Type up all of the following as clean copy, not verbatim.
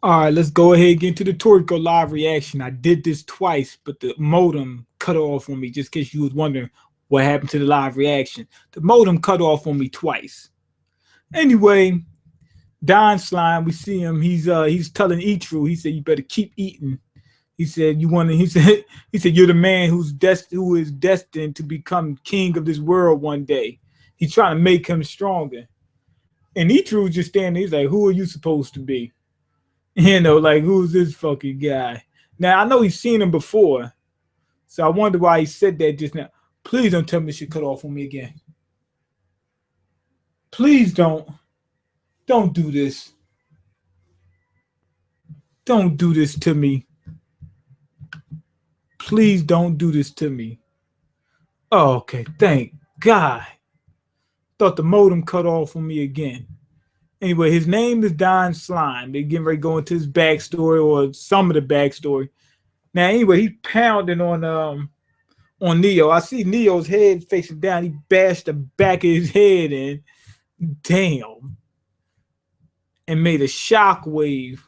All right, let's go ahead and get into the Toriko live reaction. I did this twice, but the modem cut off on me. Just in case you was wondering what happened to the live reaction, the modem cut off on me twice. Anyway, Don Slime, we see him. He's telling Ichiru. He said, "You better keep eating." He said, "You want to." He said, "You're the man who is destined to become king of this world one day." He's trying to make him stronger. And Ichiru's just standing. He's like, "Who are you supposed to be?" Like, who's this fucking guy? Now I know he's seen him before, so I wonder why he said that just now. Please don't tell me this shit cut off on me again. Please don't. Don't do this. Don't do this to me. Please don't do this to me. Oh, okay, thank God. Thought the modem cut off on me again. Anyway, his name is Don Slime. They're getting ready to go into his backstory or some of the backstory. Now, anyway, he's pounding on Neo. I see Neo's head facing down. He bashed the back of his head in. Damn. And made a shockwave.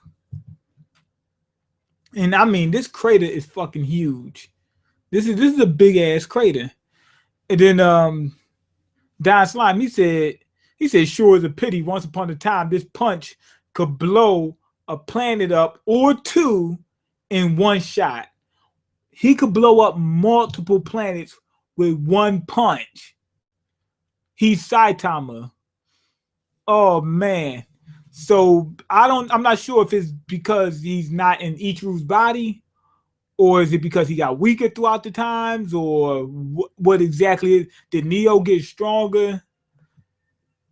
And I mean, this crater is fucking huge. This is a big ass crater. And then Don Slime, he said, sure is a pity. Once upon a time, this punch could blow a planet up or two in one shot. He could blow up multiple planets with one punch. He's Saitama. Oh man. So I'm not sure if it's because he's not in Ichiru's body, or is it because he got weaker throughout the times, or what exactly? Did Neo get stronger?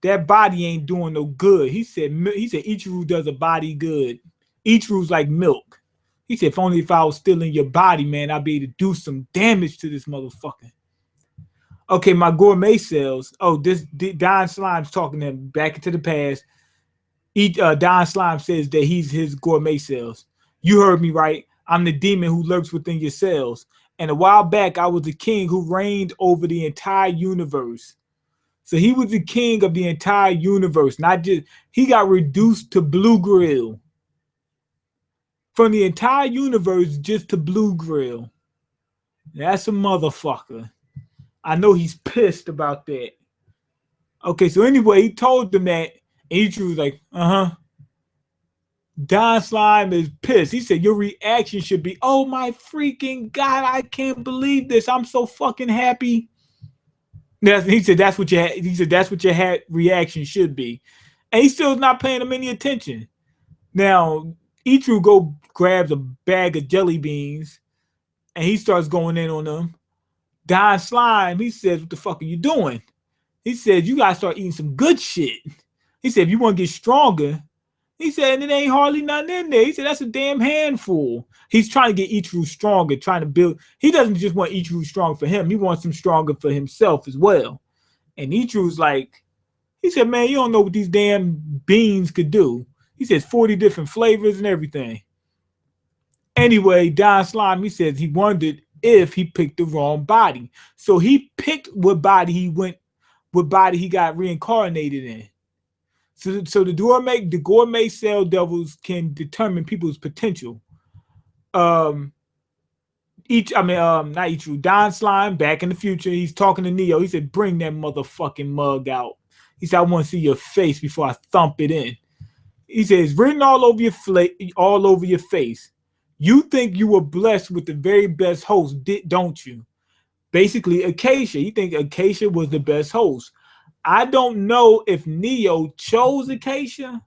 That body ain't doing no good. He said Ichiru does a body good. Ichiru's like milk. He said, if I was still in your body, man, I'd be able to do some damage to this motherfucker. Okay, my gourmet cells. Oh, this Don Slime's talking to him back into the past. Don Slime says that he's his gourmet cells. You heard me right. I'm the demon who lurks within your cells. And a while back, I was the king who reigned over the entire universe. So he was the king of the entire universe. Not just, he got reduced to Blue Grill. From the entire universe just to Blue Grill. That's a motherfucker. I know he's pissed about that. Okay, so anyway, he told them that. And Ichiru was like, Don Slime is pissed. He said, your reaction should be, oh my freaking God, I can't believe this. I'm so fucking happy. He said that's what your reaction should be. And he still not paying him any attention. Now, Ichiru grabs a bag of jelly beans and he starts going in on them. Don Slime, he says, what the fuck are you doing? He said, you gotta start eating some good shit. He said, if you want to get stronger, he said, and it ain't hardly nothing in there. He said, that's a damn handful. He's trying to get Ichiru stronger, trying to build. He doesn't just want Ichiru strong for him. He wants him stronger for himself as well. And Ichiru's like, he said, man, you don't know what these damn beans could do. He says 40 different flavors and everything. Anyway, Don Slime, he says he wondered if he picked the wrong body. So he picked what body he got reincarnated in. So the gourmet cell devils can determine people's potential. Not Ichiru, Don Slime back in the future. He's talking to Neo. He said, bring that motherfucking mug out. He said, I want to see your face before I thump it in. He says, written all over your face. You think you were blessed with the very best host, don't you? Basically, Acacia. You think Acacia was the best host. I don't know if Neo chose Acacia,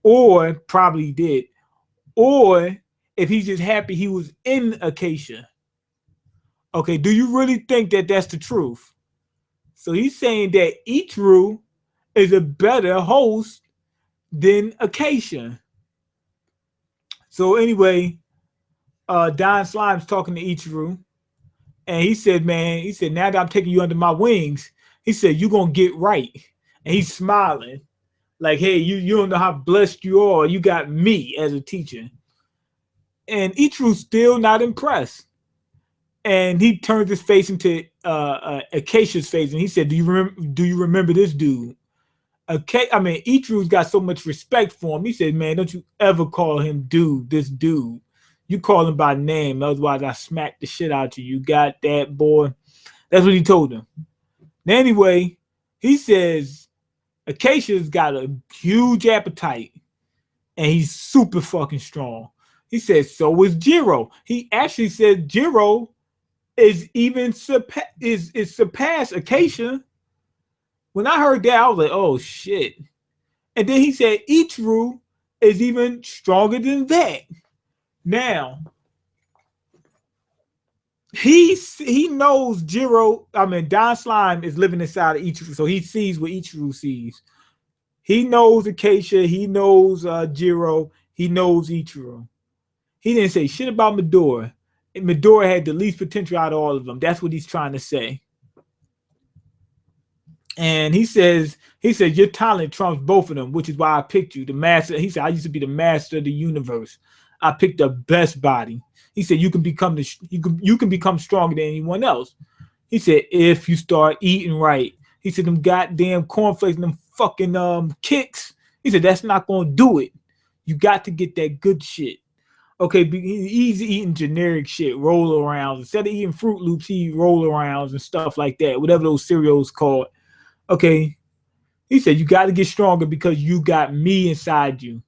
or probably did, or if he's just happy he was in Acacia. Okay, do you really think that that's the truth? So he's saying that Ichiru is a better host than Acacia. So anyway, Don Slime's talking to Ichiru, and he said, now that I'm taking you under my wings, he said, you're going to get right. And he's smiling like, hey, you don't know how blessed you are. You got me as a teacher. And Ichiru's still not impressed. And he turned his face into Acacia's face, and he said, do you remember this dude? Ichiru's got so much respect for him. He said, man, don't you ever call him dude, this dude. You call him by name, otherwise I smack the shit out you. You got that, boy? That's what he told him. Anyway, he says Acacia's got a huge appetite and he's super fucking strong. He says so is Jiro. He actually said Jiro is even surpassed Acacia. When I heard that, I was like, oh shit. And then he said Ichiru is even stronger than that. Now, he knows Don Slime is living inside of Ichiru, so he sees what Ichiru sees. He knows Acacia, he knows Jiro, he knows Ichiru. He didn't say shit about Midori. And Midori had the least potential out of all of them. That's what he's trying to say. And he says your talent trumps both of them, which is why I picked you, the master. He said I used to be the master of the universe. I picked the best body. He said you can become stronger than anyone else. He said if you start eating right. He said them goddamn cornflakes and them fucking kicks. He said that's not gonna do it. You got to get that good shit. Okay, he's eating generic shit, roll arounds. Instead of eating Fruit Loops, he roll arounds and stuff like that, whatever those cereals called. Okay, he said you got to get stronger because you got me inside you.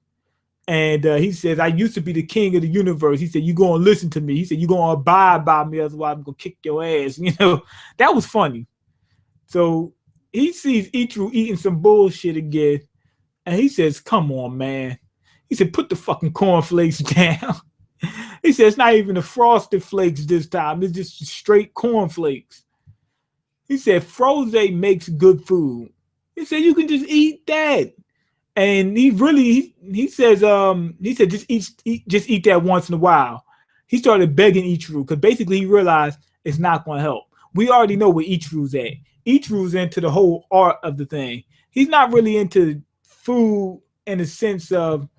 And he says, I used to be the king of the universe. He said, you're going to listen to me. He said, you're going to abide by me, otherwise I'm going to kick your ass. You know, that was funny. So he sees Ichiru eating some bullshit again. And he says, come on, man. He said, put the fucking cornflakes down. He said, it's not even the frosted flakes this time. It's just straight cornflakes. He said, Froze makes good food. He said, you can just eat that. And he said, just eat that once in a while. He started begging Ichiru because basically he realized it's not going to help. We already know where Ichiru's at. Ichiru's into the whole art of the thing. He's not really into food in the sense of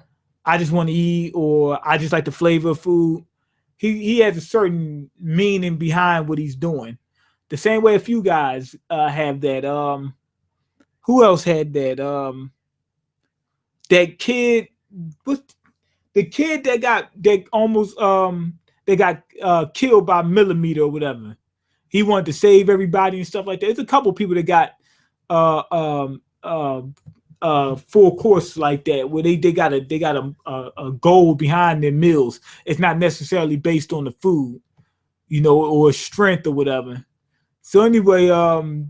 I just want to eat or I just like the flavor of food. He has a certain meaning behind what he's doing. The same way a few guys have that. Who else had that? That kid, the kid that got killed by Millimeter or whatever. He wanted to save everybody and stuff like that. There's a couple people that got full course like that, where they got a goal behind their meals. It's not necessarily based on the food, you know, or strength or whatever. So anyway, Ichiru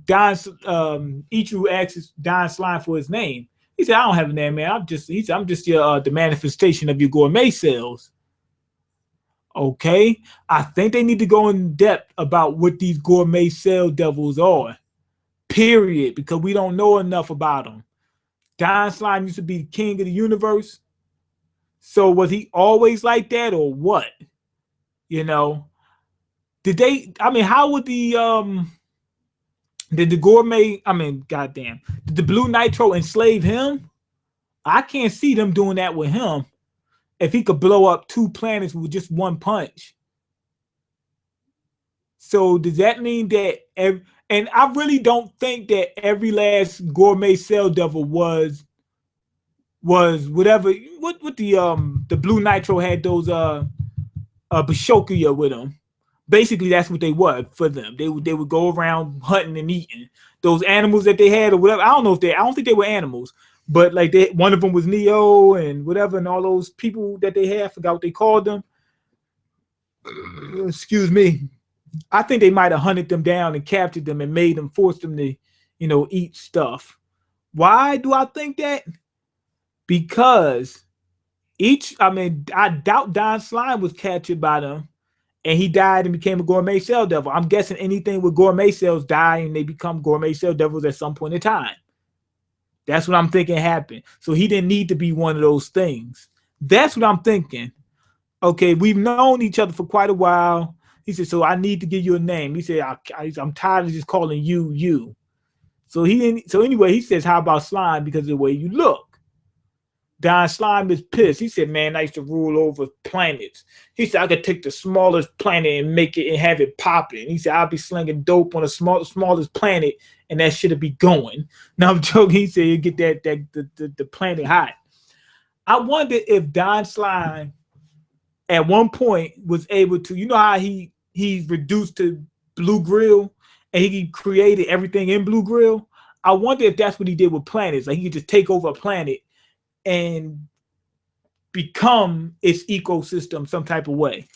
asks Don Slime for his name. He said, I don't have a name, man. I'm just the manifestation of your gourmet cells. Okay. I think they need to go in depth about what these gourmet cell devils are. Period. Because we don't know enough about them. Don Slime used to be the king of the universe. So was he always like that or what? You know? Did the Blue Nitro enslave him? I can't see them doing that with him if he could blow up 2 planets with just one punch. So does that mean that and I really don't think that every last gourmet cell devil was whatever what the Blue Nitro had those Bishokuya with them. Basically, that's what they were for them. They would go around hunting and eating those animals that they had or whatever. I don't think they were animals, but like one of them was Neo and whatever, and all those people that they had. I forgot what they called them. Excuse me. I think they might have hunted them down and captured them and forced them to, you know, eat stuff. Why do I think that? Because I doubt Don Slime was captured by them. And he died and became a gourmet cell devil. I'm guessing anything with gourmet cells die and they become gourmet cell devils at some point in time. That's what I'm thinking happened. So he didn't need to be one of those things. That's what I'm thinking. Okay, we've known each other for quite a while. He said, so I need to give you a name. He said, I'm tired of just calling you. So anyway, he says, how about Slime because of the way you look? Don Slime is pissed. He said, man, I used to rule over planets. He said, I could take the smallest planet and make it and have it popping. He said, I'll be slinging dope on the smallest planet and that shit'll be going. Now I'm joking. He said, you get the planet hot. I wonder if Don Slime at one point was able to, you know how he's reduced to Blue Grill and he created everything in Blue Grill. I wonder if that's what he did with planets. Like he could just take over a planet and become its ecosystem some type of way,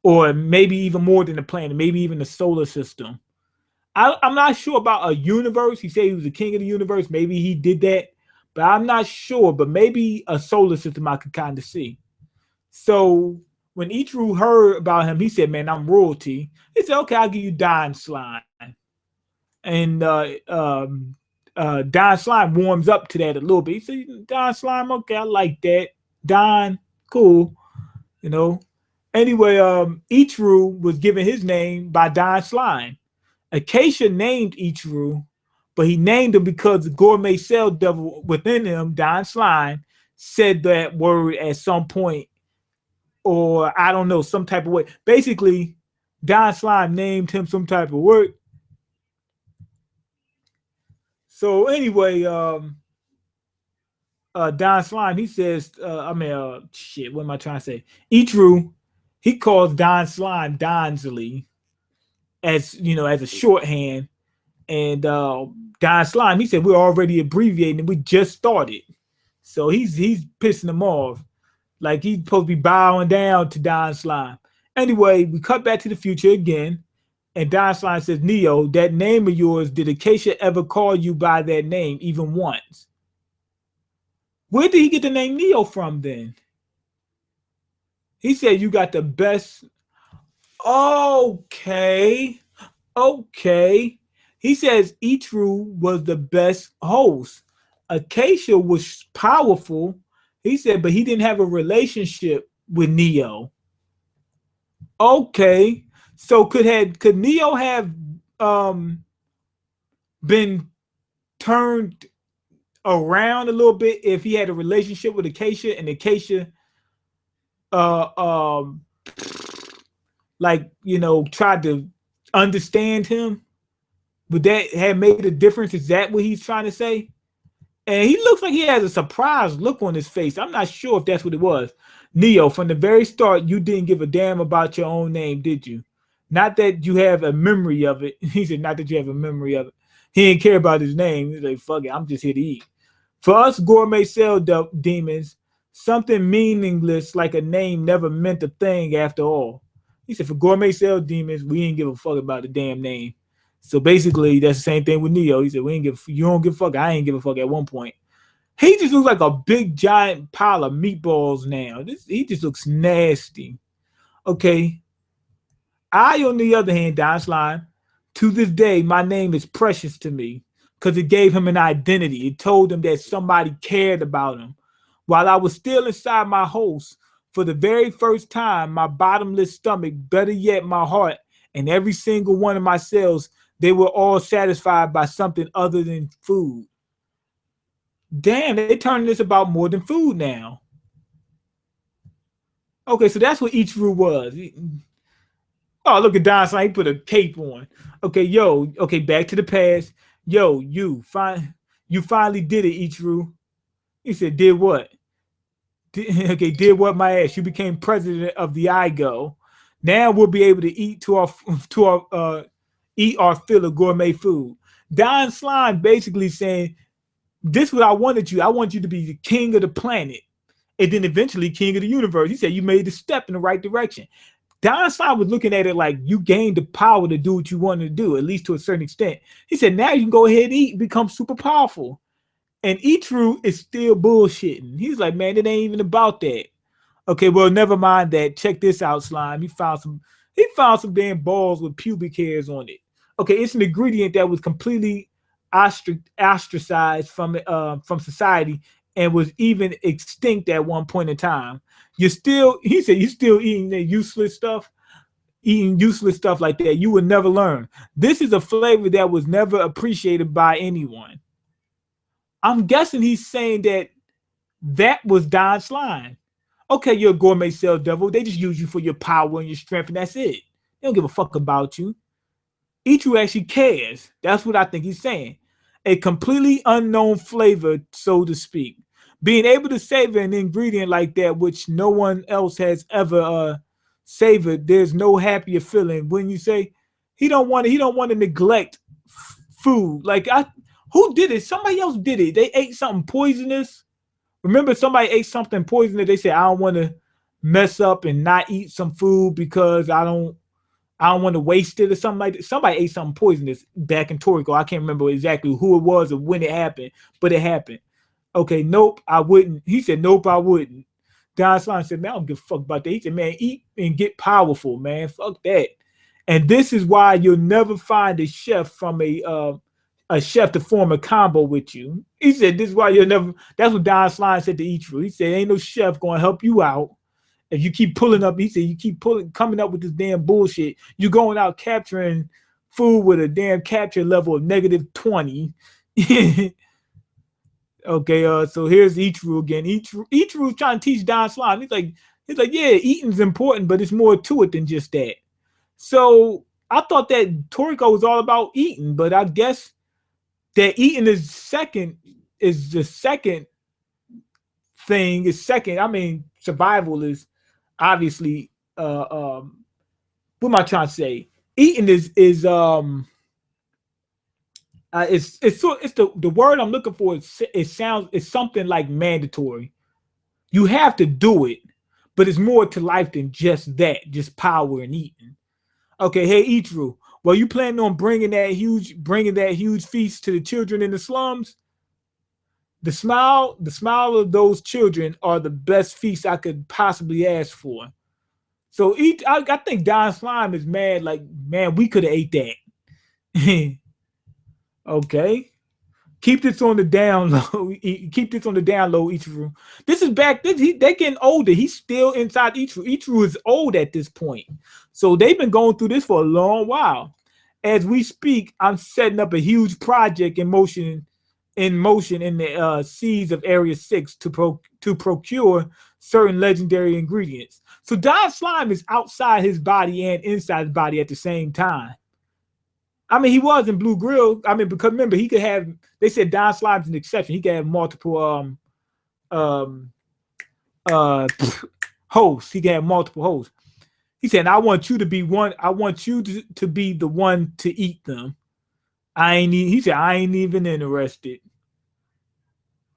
or maybe even more than a planet, maybe even a solar system. I'm not sure about a universe. He said he was the king of the universe. Maybe he did that, but I'm not sure. But maybe a solar system I could kind of see. So when Ichiru heard about him, he said, man, I'm royalty. He said, okay, I'll give you Don Slime. And Don Slime warms up to that a little bit. He said, Don Slime, okay, I like that. Don, cool. You know. Anyway, Ichiru was given his name by Don Slime. Acacia named Ichiru, but he named him because the gourmet cell devil within him, Don Slime, said that word at some point, or I don't know, some type of way. Basically, Don Slime named him some type of word. So anyway, Don Slime, he says, shit, what am I trying to say? Ichiru, he calls Don Slime Donsley as, you know, as a shorthand. And Don Slime, he said, we're already abbreviating and we just started. So he's pissing him off. Like he's supposed to be bowing down to Don Slime. Anyway, we cut back to the future again. And Don Slime says, Neo, that name of yours, did Acacia ever call you by that name even once? Where did he get the name Neo from then? He said you got the best. Okay. He says Ichiru was the best host. Acacia was powerful. He said, but he didn't have a relationship with Neo. Okay. So could Neo have been turned around a little bit if he had a relationship with Acacia and Acacia like, you know, tried to understand him? Would that have made a difference? Is that what he's trying to say? And he looks like he has a surprised look on his face. I'm not sure if that's what it was. Neo, from the very start, you didn't give a damn about your own name, did you? Not that you have a memory of it. He said, not that you have a memory of it. He didn't care about his name. He's like, fuck it, I'm just here to eat. For us gourmet cell demons, something meaningless like a name never meant a thing after all. He said, for gourmet cell demons, we ain't give a fuck about the damn name. So basically, that's the same thing with Neo. He said, you don't give a fuck. I ain't give a fuck at one point. He just looks like a big giant pile of meatballs now. He just looks nasty. Okay. I, on the other hand, Don Slime, to this day, my name is precious to me because it gave him an identity. It told him that somebody cared about him. While I was still inside my host, for the very first time, my bottomless stomach, better yet, my heart, and every single one of my cells, they were all satisfied by something other than food. Damn, they turning this about more than food now. Okay, so that's what Ichiru was. Oh, look at Don Slime. He put a cape on. Okay, back to the past. Yo, you finally did it, Ichiru. He said, did what? Did what, my ass? You became president of the IGO. Now we'll be able to eat eat our fill of gourmet food. Don Slime basically saying, this is what I wanted you. I want you to be the king of the planet. And then eventually king of the universe. He said you made the step in the right direction. Don Slime was looking at it like you gained the power to do what you wanted to do, at least to a certain extent. He said, now you can go ahead and eat and become super powerful. And Ichiru is still bullshitting. He's like, man, it ain't even about that. Okay, well, never mind that. Check this out, Slime. He found some damn balls with pubic hairs on it. Okay, it's an ingredient that was completely ostracized from society and was even extinct at one point in time. He said, you're still eating that useless stuff, like that. You will never learn. This is a flavor that was never appreciated by anyone. I'm guessing he's saying that That was Don Slime. Okay, you're a gourmet cell devil. They just use you for your power and your strength, and that's it. They don't give a fuck about you. Ichigo actually cares. That's what I think he's saying. A completely unknown flavor, so to speak. Being able to savor an ingredient like that, which no one else has ever savored, there's no happier feeling. When you say he don't want to neglect food. Like who did it? Somebody else did it. They ate something poisonous. Remember, somebody ate something poisonous. They said, I don't want to mess up and not eat some food because I don't want to waste it or something like that. Somebody ate something poisonous back in Toriko. I can't remember exactly who it was or when it happened, but it happened. Okay, nope, I wouldn't. He said, nope, I wouldn't. Don Slime said, man, I don't give a fuck about that. He said, man, eat and get powerful, man. Fuck that. And this is why you'll never find a chef from a chef to form a combo with you. He said, this is why you'll never, that's what Don Slime said to Ichigo. He said, ain't no chef going to help you out. If you keep pulling up, he said, you keep coming up with this damn bullshit. You're going out capturing food with a damn capture level of -20. Okay, so here's Ichigo again. Ichigo's trying to teach Don Slime. He's like, yeah, eating's important, but it's more to it than just that. So I thought that Toriko was all about eating, but I guess that eating is the second thing. Is second. I mean, survival is obviously what am I trying to say? Eating is it's the word I'm looking for. It's something like mandatory. You have to do it, but it's more to life than just that, just power and eating. Okay, hey Ichigo, well, you planning on bringing that huge feast to the children in the slums? The smile of those children are the best feast I could possibly ask for. So I think Don Slime is mad. Like, man, we could have ate that. Okay. Keep this on the down low. Keep this on the down low, Ichigo. This is back. They're getting older. He's still inside Ichigo. Ichigo is old at this point. So they've been going through this for a long while. As we speak, I'm setting up a huge project in motion in the seas of Area 6 to procure certain legendary ingredients. So Don Slime is outside his body and inside his body at the same time. I mean, he was in Blue Grill. I mean, because remember, he could have, they said Don Slime's an exception. He could have multiple hosts. He could have multiple hosts. He said, I want you to be one. I want you to be the one to eat them. He said, I ain't even interested.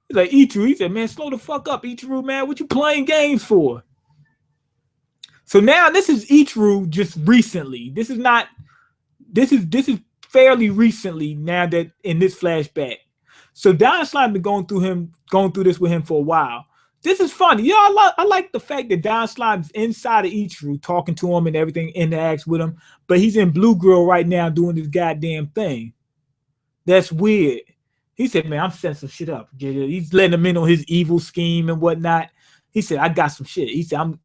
He's like, Ichigo, he said, man, slow the fuck up, Ichigo, man. What you playing games for? So now this is Ichigo just recently. This is fairly recently now that in this flashback. So Don Slime been going through this with him for a while. This is funny. Yeah, I like the fact that Don Slime's inside of Ichigo, talking to him and everything, interacts with him, but he's in Blue Grill right now doing this goddamn thing. That's weird. He said, man, I'm setting some shit up. He's letting him in on his evil scheme and whatnot. He said, I got some shit. He said,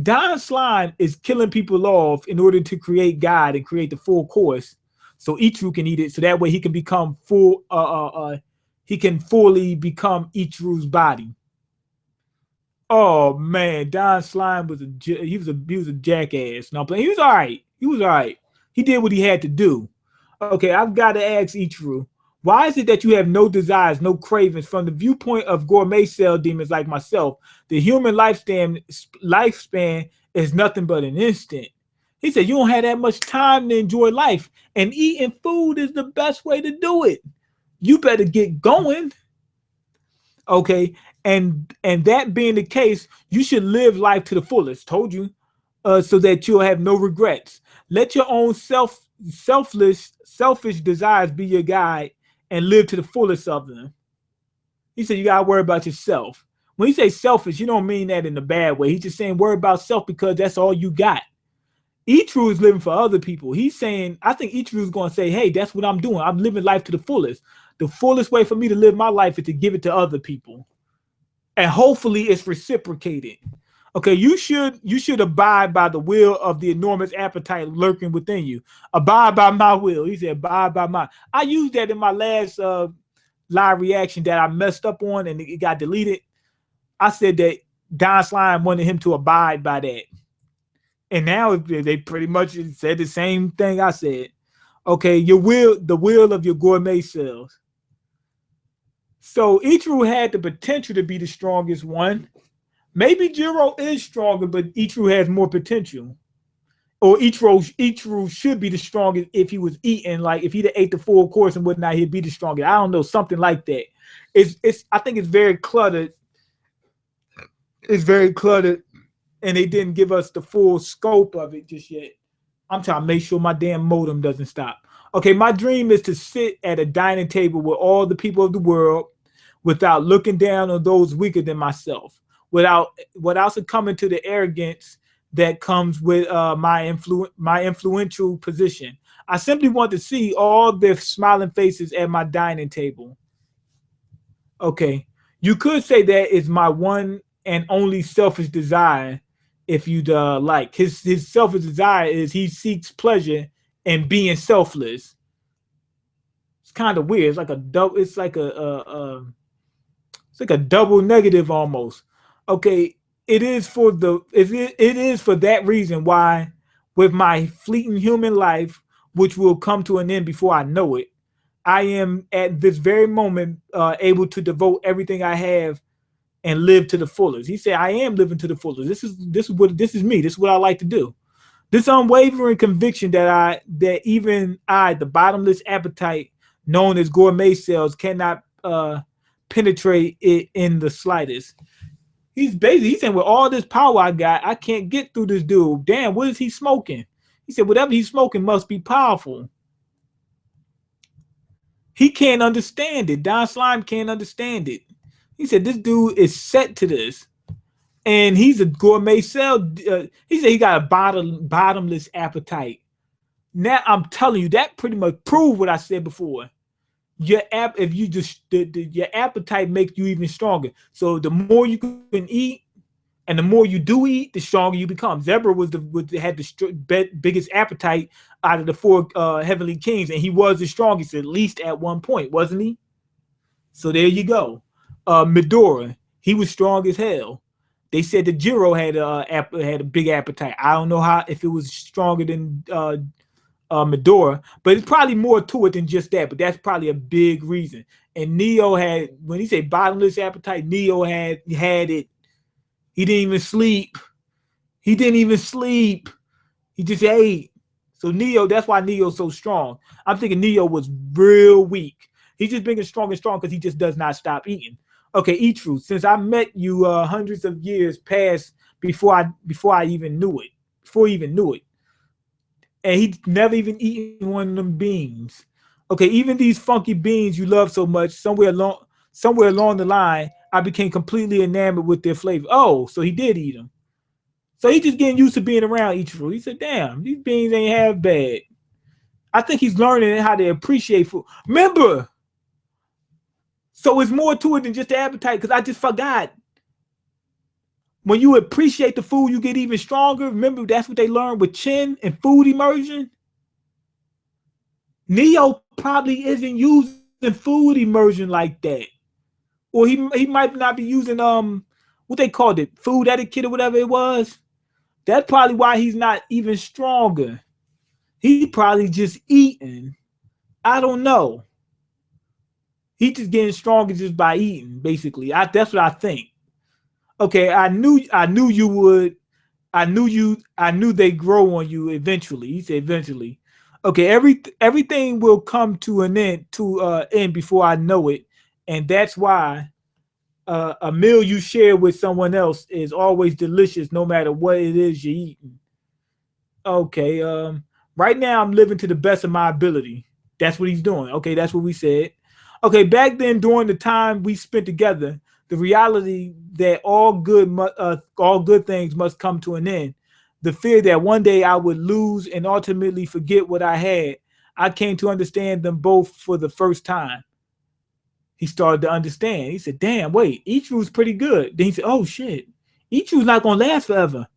Don Slime is killing people off in order to create God and create the full course so Ichigo can eat it. So that way he can become he can fully become Ichigo's body. Oh man, Don Slime was a jackass. No, he was all right. He did what he had to do. Okay, I've got to ask Ichigo, why is it that you have no desires, no cravings? From the viewpoint of gourmet cell demons like myself, the human lifespan is nothing but an instant. He said, you don't have that much time to enjoy life, and eating food is the best way to do it. You better get going. Okay, and that being the case, you should live life to the fullest. Told you, so that you'll have no regrets. Let your own selfish desires be your guide and live to the fullest of them. He said you gotta worry about yourself. When he say selfish, you don't mean that in a bad way. He's just saying worry about self because that's all you got. Ichigo is living for other people. He's saying, I think Ichigo is going to say, hey, that's what I'm doing. I'm living life to the fullest. The fullest way for me to live my life is to give it to other people. And hopefully it's reciprocated. Okay, you should abide by the will of the enormous appetite lurking within you. Abide by my will. He said, abide by my. I used that in my last live reaction that I messed up on and it got deleted. I said that Don Slime wanted him to abide by that. And now they pretty much said the same thing I said. Okay, the will of your gourmet cells. So Ichiro had the potential to be the strongest one. Maybe Jiro is stronger, but Ichiro has more potential. Or Ichiro should be the strongest if he was eating, like if he'd ate the full course and whatnot, he'd be the strongest. I don't know, something like that. I think it's very cluttered. It's very cluttered, and they didn't give us the full scope of it just yet. I'm trying to make sure my damn modem doesn't stop. Okay, my dream is to sit at a dining table with all the people of the world without looking down on those weaker than myself, without succumbing to the arrogance that comes with my influential position. I simply want to see all their smiling faces at my dining table. Okay, you could say that is my one and only selfish desire. If you'd like, his selfish desire is he seeks pleasure in being selfless. It's kind of weird. It's like a double. It's like a double negative almost. Okay, it is for that reason why, with my fleeting human life, which will come to an end before I know it, I am at this very moment able to devote everything I have and live to the fullest. He said, I am living to the fullest. This is me. This is what I like to do. This unwavering conviction that even I, the bottomless appetite known as gourmet cells, cannot penetrate it in the slightest. He's saying, with all this power I got, I can't get through this dude. Damn, what is he smoking? He said, whatever he's smoking must be powerful. He can't understand it. Don Slime can't understand it. He said, this dude is set to this. And he's a gourmet cell. He said he got a bottomless appetite. Now, I'm telling you, that pretty much proved what I said before. Your appetite makes you even stronger. So the more you can eat, and the more you do eat, the stronger you become. Zebra had the biggest appetite out of the four heavenly kings, and he was the strongest, at least at one point, wasn't he? So there you go. Midora, he was strong as hell. They said that Jiro had a big appetite. I don't know if it was stronger than Midora, but it's probably more to it than just that. But that's probably a big reason. And Neo had, when he said bottomless appetite, Neo had it. He didn't even sleep. He just ate. So Neo, that's why Neo's so strong. I'm thinking Neo was real weak. He's just being strong and strong because he just does not stop eating. Okay, Ichiro, since I met you hundreds of years past before I even knew it. And he'd never even eaten one of them beans. Okay, even these funky beans you love so much, somewhere along the line, I became completely enamored with their flavor. Oh, so he did eat them. So he's just getting used to being around Ichiro. He said, damn, these beans ain't half bad. I think he's learning how to appreciate food. Remember, so it's more to it than just the appetite, because I just forgot. When you appreciate the food, you get even stronger. Remember, that's what they learned with Chin and food immersion. Neo probably isn't using food immersion like that. Or he might not be using what they called it, food etiquette or whatever it was. That's probably why he's not even stronger. He probably just eating. I don't know. He's just getting stronger just by eating, basically. That's what I think. Okay, I knew you would. I knew they grow on you eventually. He said eventually. Okay, everything will come to an end before I know it. And that's why a meal you share with someone else is always delicious, no matter what it is you're eating. Okay, right now I'm living to the best of my ability. That's what he's doing. Okay, that's what we said. Okay, back then during the time we spent together, the reality that all good things must come to an end, the fear that one day I would lose and ultimately forget what I had, I came to understand them both for the first time. He started to understand. He said, damn, wait, Ichiro's pretty good. Then he said, oh shit, Ichiro's not gonna last forever.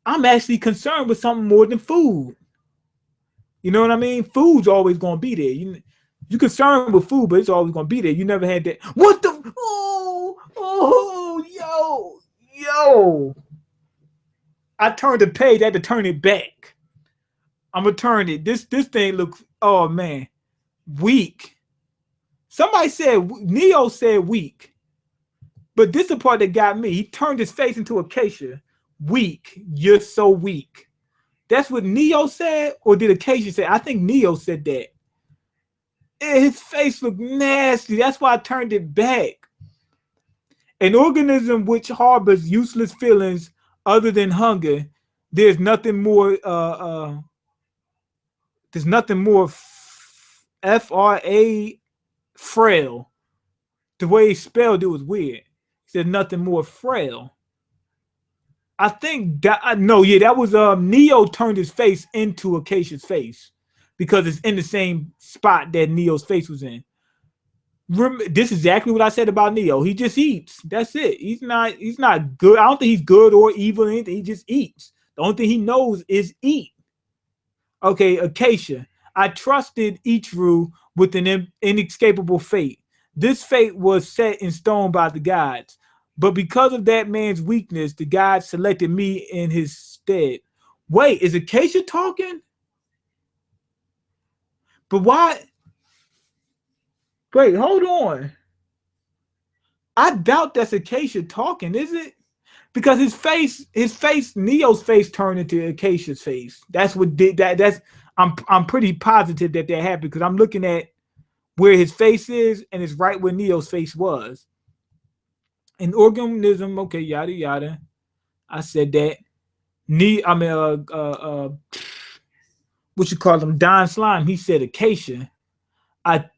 I'm actually concerned with something more than food. You know what I mean? Food's always gonna be there. You're concerned with food, but it's always gonna be there. You never had that. What the? Oh, yo. I turned the page. I had to turn it back. I'm gonna turn it. This thing looks. Oh man, weak. Somebody said Neo said weak, but this is the part that got me. He turned his face into Acacia. Weak. You're so weak. That's what Neo said, or did Acacia say? I think Neo said that. His face looked nasty. That's why I turned it back. An organism which harbors useless feelings other than hunger, there's nothing more. There's nothing more FRA frail. The way he spelled it was weird. He said nothing more frail. I think that that was Neo turned his face into Acacia's face because it's in the same spot that Neo's face was in. This is exactly what I said about Neo. He just eats. That's it. He's not good. I don't think he's good or evil or anything. He just eats. The only thing he knows is eat. Okay, Acacia. I trusted Ichru with an inescapable fate. This fate was set in stone by the gods. But because of that man's weakness, the gods selected me in his stead. Wait, is Acacia talking? But why? Wait, hold on. I doubt that's Acacia talking, is it? Because his face, Neo's face turned into Acacia's face. That's what did that. I'm pretty positive that happened because I'm looking at where his face is and it's right where Neo's face was. An organism, okay, yada yada. I said that. What you call him? Don Slime. He said Acacia. I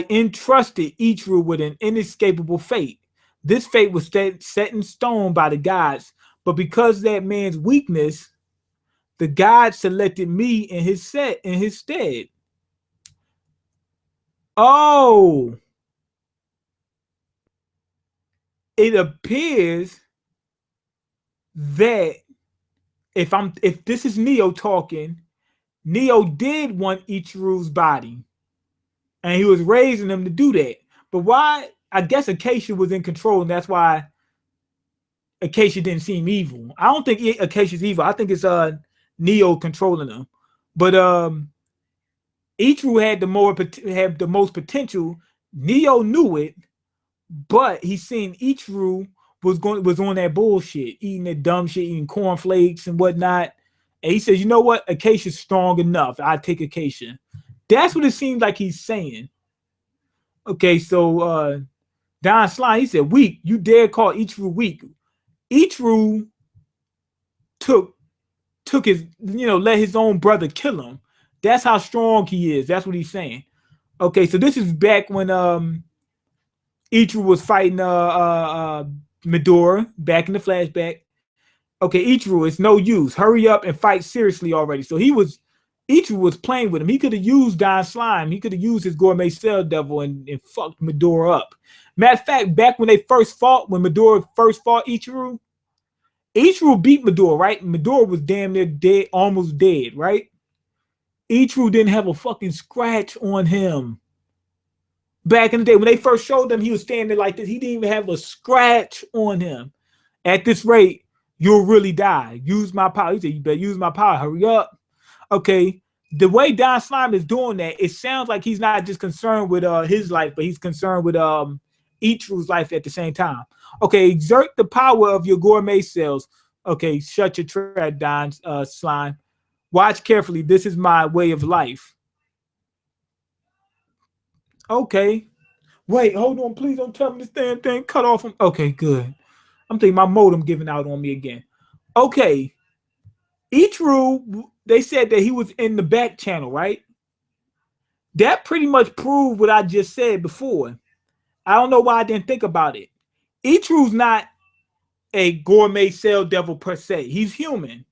entrusted Ichru with an inescapable fate. This fate was set in stone by the gods, but because of that man's weakness, the gods selected me in his stead. Oh, it appears that if this is Neo talking, Neo did want Ichiru's body, and he was raising him to do that. But why? I guess Acacia was in control, and that's why Acacia didn't seem evil. I don't think Acacia's evil. I think it's Neo controlling him. But Ichiru had the most potential. Neo knew it, but he seen Ichiru was on that bullshit, eating that dumb shit, eating cornflakes and whatnot. And he says, you know what? Acacia's strong enough. I take Acacia. That's what it seems like he's saying. Okay, so Don Slime, he said, weak. You dare call Ichiru weak. Ichiru took his, let his own brother kill him. That's how strong he is. That's what he's saying. Okay, so this is back when Ichiru was fighting Midora, back in the flashback. Okay, Ichiru, it's no use. Hurry up and fight seriously already. So Ichiru was playing with him. He could have used Don Slime. He could have used his gourmet cell devil and fucked Midora up. Matter of fact, back when when Midora first fought Ichiru beat Midora, right? Midora was damn near dead, almost dead, right? Ichiru didn't have a fucking scratch on him. Back in the day, when they first showed him, he was standing like this. He didn't even have a scratch on him. At this rate, you'll really die. Use my power. He said, you better use my power. Hurry up. Okay. The way Don Slime is doing that, it sounds like he's not just concerned with his life, but he's concerned with Ichiru's life at the same time. Okay, exert the power of your gourmet cells. Okay, shut your trap, Don Slime. Watch carefully. This is my way of life. Okay. Wait, hold on. Please don't tell me this damn thing cut off. Okay, good. I'm thinking my modem giving out on me again. Okay. Ichiru, they said that he was in the back channel, right? That pretty much proved what I just said before. I don't know why I didn't think about it. Ichiru's not a gourmet cell devil per se. He's human.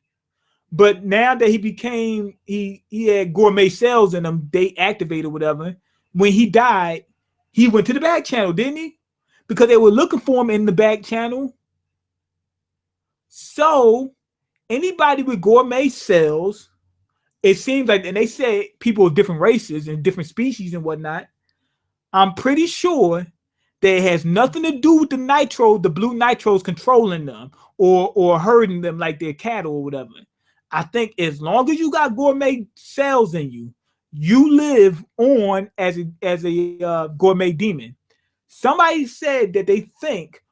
But now that he had gourmet cells in him, they activated whatever. When he died, he went to the back channel, didn't he? Because they were looking for him in the back channel. So anybody with gourmet cells, it seems like, and they say people of different races and different species and whatnot, I'm pretty sure that has nothing to do with the nitro, the blue nitros controlling them or hurting them like they're cattle or whatever. I think as long as you got gourmet cells in you, you live on as a gourmet demon. Somebody said that they think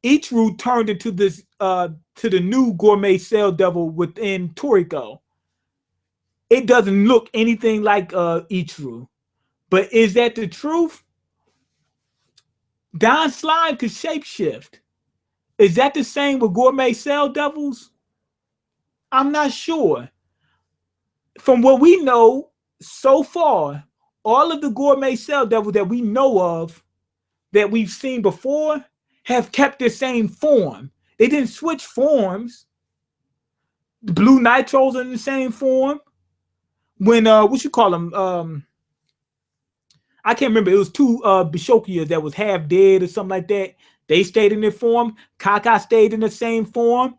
Ichiru turned into this to the new gourmet cell devil within Toriko. It doesn't look anything like Ichiru. But is that the truth? Don Slime could shapeshift. Is that the same with gourmet cell devils? I'm not sure. From what we know so far, all of the gourmet cell devils that we know of, that we've seen before, have kept the same form. They didn't switch forms. The blue nitros are in the same form. When what you call them? I can't remember. It was two Bishokias that was half dead or something like that. They stayed in their form. Kaka stayed in the same form.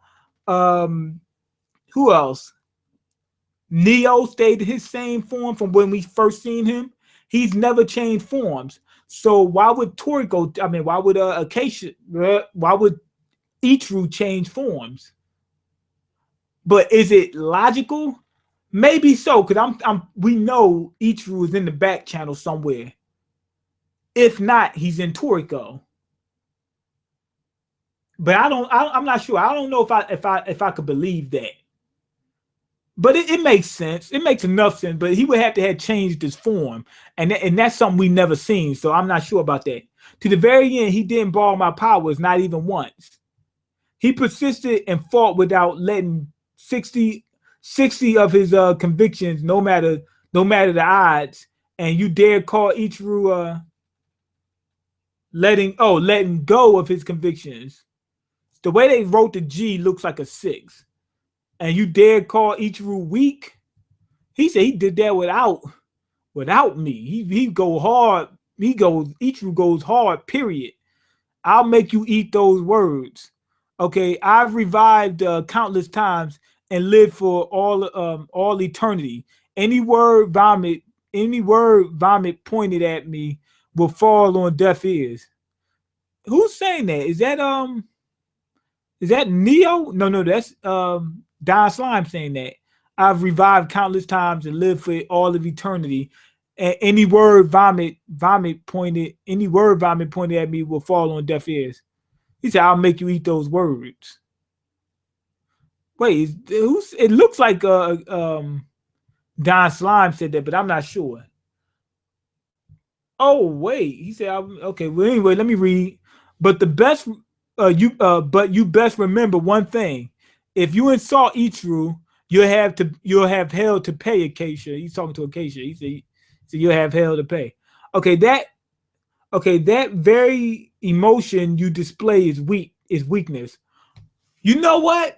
Who else? Neo stayed in his same form from when we first seen him. He's never changed forms. So why would Toriko? I mean, why would Acacia? Why would Ichiru change forms? But is it logical? Maybe so, because we know Ichiru is in the back channel somewhere. If not, he's in Toriko. But I'm not sure. I don't know if I could believe that. But it makes sense. It makes enough sense. But he would have to have changed his form, and that's something we never seen. So I'm not sure about that. To the very end, he didn't borrow my powers, not even once. He persisted and fought without letting 60 of his convictions, no matter the odds. And you dare call Ichiru letting go of his convictions. The way they wrote the G looks like a 6. And you dare call Ichiru weak? He said he did that without me. He go hard. Ichiru goes hard, period. I'll make you eat those words. Okay, I've revived countless times and lived for all eternity. Any word vomit pointed at me will fall on deaf ears. Who's saying that? Is that Neo? No, that's Don Slime saying that. I've revived countless times and lived for all of eternity. And any word vomit pointed at me will fall on deaf ears. He said, I'll make you eat those words. Wait, it looks like Don Slime said that, but I'm not sure. Oh, wait. He said, okay, well, anyway, let me read. But you best remember one thing. If you insult Ichiru, you'll have hell to pay, Acacia. He's talking to Acacia. He said you'll have hell to pay. Okay, that very emotion you display is weakness. You know what?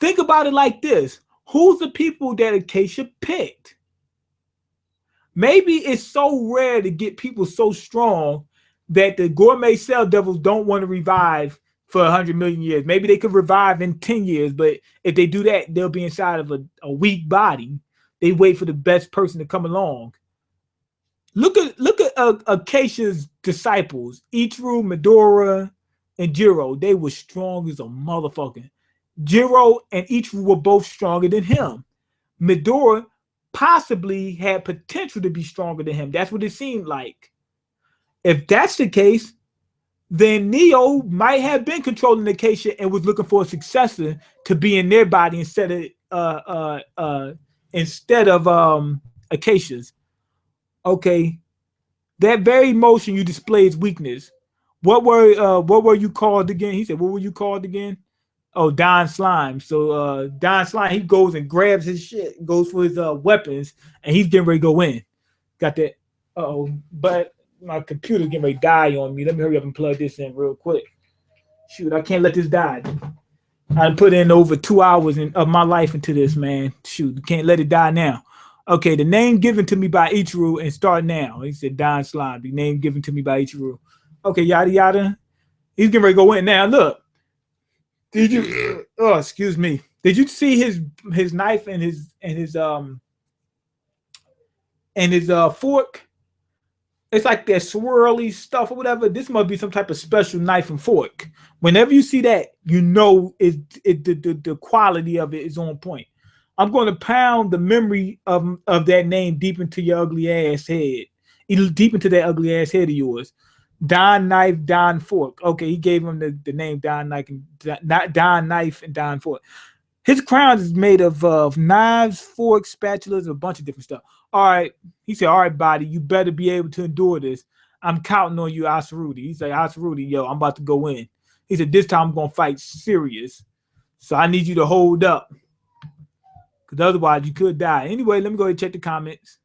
Think about it like this. Who's the people that Acacia picked? Maybe it's so rare to get people so strong that the gourmet cell devils don't want to revive for 100 million years. Maybe they could revive in 10 years, but if they do that, they'll be inside of a weak body. They wait for the best person to come along. Look at Acacia's disciples, Ichiru, Midora, and Jiro. They were strong as a motherfucker. Jiro and Ichiru were both stronger than him. Midora possibly had potential to be stronger than him. That's what it seemed like. If that's the case, then Neo might have been controlling Acacia and was looking for a successor to be in their body instead of Acacia's. Okay, that very emotion you display is weakness. What were you called again? He said, what were you called again? Oh, Don Slime. So Don Slime, he goes and grabs his shit, goes for his weapons, and he's getting ready to go in. Got that? But my computer's getting ready to die on me. Let me hurry up and plug this in real quick. Shoot, I can't let this die. I put in over 2 hours of my life into this, man. Shoot, can't let it die now. Okay, the name given to me by Ichiru and start now. He said Don Slime, the name given to me by Ichiru. Okay, yada yada. He's getting ready to go in now. Look. Did you excuse me. Did you see his knife and his fork? It's like that swirly stuff or whatever. This must be some type of special knife and fork. Whenever you see that, you know the quality of it is on point. I'm going to pound the memory of that name deep into your ugly ass head, deep into that ugly ass head of yours. Don Knife, Don Fork. Okay, he gave him the name Don Knife and Don Knife and Don Fork. His crown is made of knives, forks, spatulas, a bunch of different stuff. All right. He said, all right, body, you better be able to endure this. I'm counting on you, Asaruti. He said, Asaruti, yo, I'm about to go in. He said, this time I'm going to fight serious. So I need you to hold up. Because otherwise you could die. Anyway, let me go ahead and check the comments.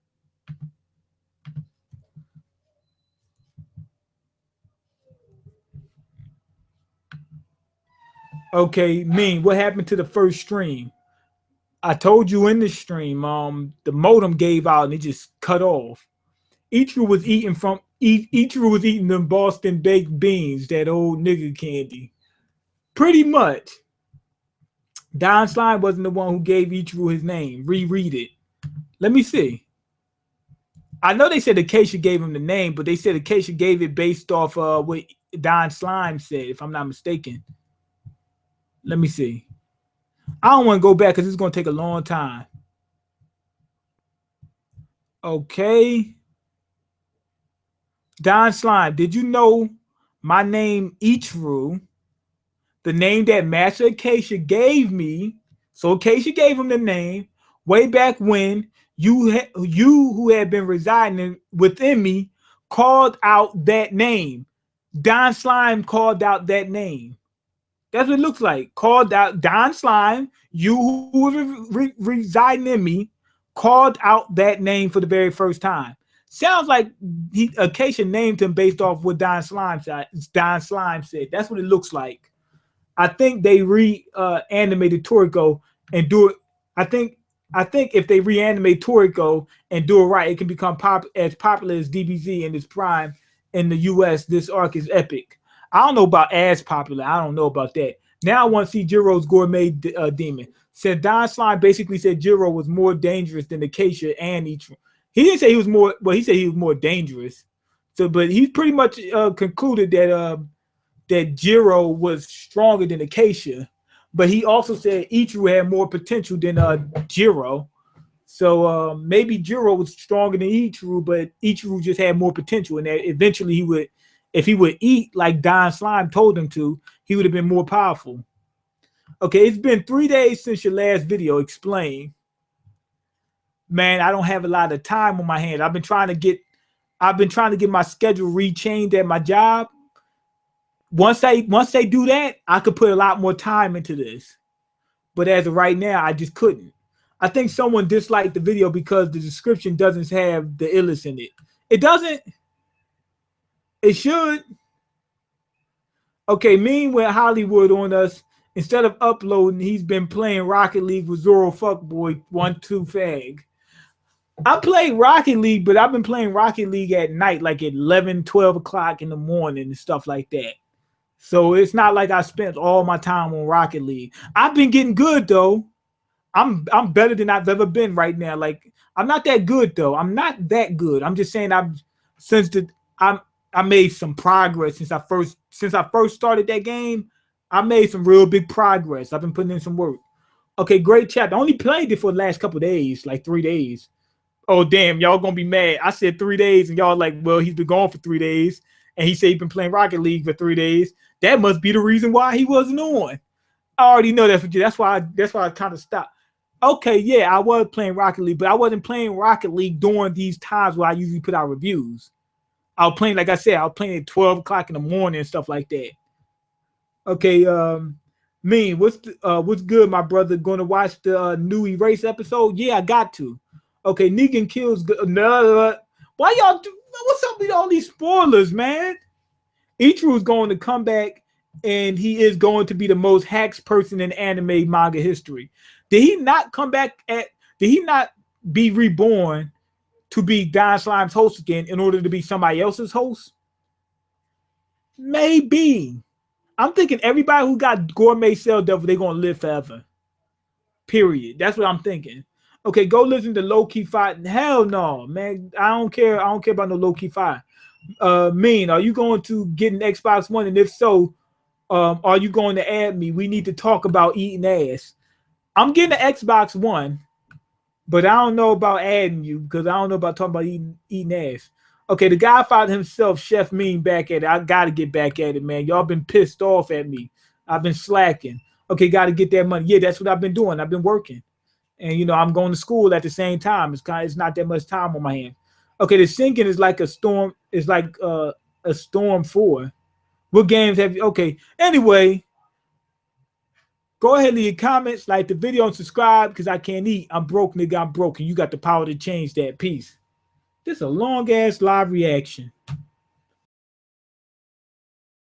Okay, Mean, what happened to the first stream? I told you in the stream, the modem gave out and it just cut off. Ichiro was eating them Boston baked beans, that old nigga candy. Pretty much. Don Slime wasn't the one who gave Ichiro his name. Reread it. Let me see. I know they said Acacia gave him the name, but they said Acacia gave it based off what Don Slime said, if I'm not mistaken. Let me see. I don't want to go back because it's going to take a long time. Okay. Don Slime, did you know my name Ichiro, the name that Master Acacia gave me? So Acacia gave him the name way back when you who had been residing within me called out that name. Don Slime called out that name. That's what it looks like. Called out Don Slime, you who residing in me, called out that name for the very first time. Sounds like Acacia named him based off what Don Slime said. That's what it looks like. I think they reanimated Toriko and do it. I think if they reanimate Toriko and do it right, it can become as popular as DBZ in its prime in the US. This arc is epic. I don't know about as popular. I don't know about that. Now I want to see Jiro's gourmet demon. Said Don Slime basically said Jiro was more dangerous than Acacia and Ichiro. He didn't say he was more. Well, he said he was more dangerous. So, but he pretty much concluded that Jiro was stronger than Acacia. But he also said Ichiro had more potential than Jiro. So maybe Jiro was stronger than Ichiro, but Ichiro just had more potential, and that eventually he would, if he would eat like Don Slime told him to, he would have been more powerful. Okay, it's been 3 days since your last video. Explain. Man, I don't have a lot of time on my hands. I've been trying to get my schedule rechanged at my job. Once they do that, I could put a lot more time into this. But as of right now, I just couldn't. I think someone disliked the video because the description doesn't have the illest in it. It doesn't. It should. Okay, Mean went Hollywood on us. Instead of uploading, he's been playing Rocket League with Zoro Fuckboy 1-2 Fag. I play Rocket League, but I've been playing Rocket League at night, like at 11, 12 o'clock in the morning and stuff like that. So it's not like I spent all my time on Rocket League. I've been getting good though. I'm better than I've ever been right now. Like I'm not that good though. I'm not that good. I'm just saying I made some progress since I first started that game. I made some real big progress. I've been putting in some work. Okay, great chapter. I only played it for the last couple of days, like 3 days. Oh, damn, y'all gonna be mad. I said 3 days, and y'all like, well, he's been gone for 3 days, and he said he's been playing Rocket League for 3 days. That must be the reason why he wasn't on. I already know that for you. That's why I kind of stopped. Okay, yeah, I was playing Rocket League, but I wasn't playing Rocket League during these times where I usually put out reviews. I was playing, like I said, I was playing at 12 o'clock in the morning and stuff like that. Okay, Mean, what's good, my brother? Going to watch the new Erase episode? Yeah, I got to. Okay, Negan kills. Why y'all? What's up with all these spoilers, man? Ichiro is going to come back, and he is going to be the most hacked person in anime manga history. Did he not come back at? Did he not be reborn to be Don Slime's host again in order to be somebody else's host? Maybe. I'm thinking everybody who got gourmet cell devil, they're gonna live forever. Period. That's what I'm thinking. Okay, go listen to Low Key Fight. Hell no, man. I don't care. I don't care about no Low Key Fight. Mean, are you going to get an Xbox One? And if so, are you going to add me? We need to talk about eating ass. I'm getting an Xbox One, but I don't know about adding you because I don't know about talking about eating ass. Okay, the Godfather himself, Chef Mean, back at it. I gotta get back at it, man. Y'all been pissed off at me. I've been slacking. Okay, gotta get that money. Yeah, that's what I've been doing. I've been working, and I'm going to school at the same time. It's not that much time on my hands. Okay, the sinking is like a storm. It's like a storm 4. What games have you? Okay, anyway, go ahead and leave comments, like the video, and subscribe because I can't eat. I'm broke, nigga. I'm broken. You got the power to change that. Peace. This is a long ass live reaction.